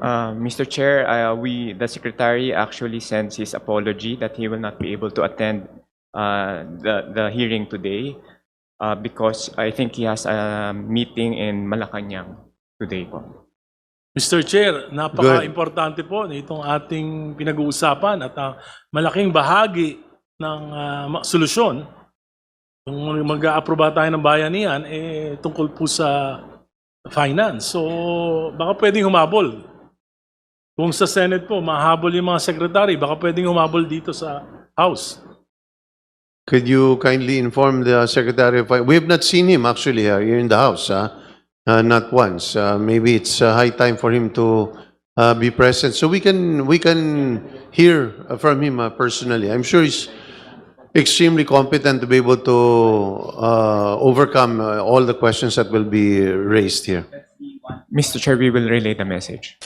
Mr. Chair, the Secretary actually sends his apology that he will not be able to attend the hearing today because I think he has a meeting in Malacanang today po. Mr. Chair, napaka-importante po nitong ating pinag-uusapan at malaking bahagi ng solusyon kung mag-aaproba tayo ng bayanihan tungkol po sa finance. So baka pwedeng humabol. Kung sa Senate po, mahabol yung mga secretary, baka pwedeng humabol dito sa House. Could you kindly inform the Secretary of Finance? We have not seen him actually here in the House, not once. Maybe it's high time for him to be present so we can hear from him personally. I'm sure he's extremely competent to be able to overcome all the questions that will be raised here. Mr. Chair, we will relay the message.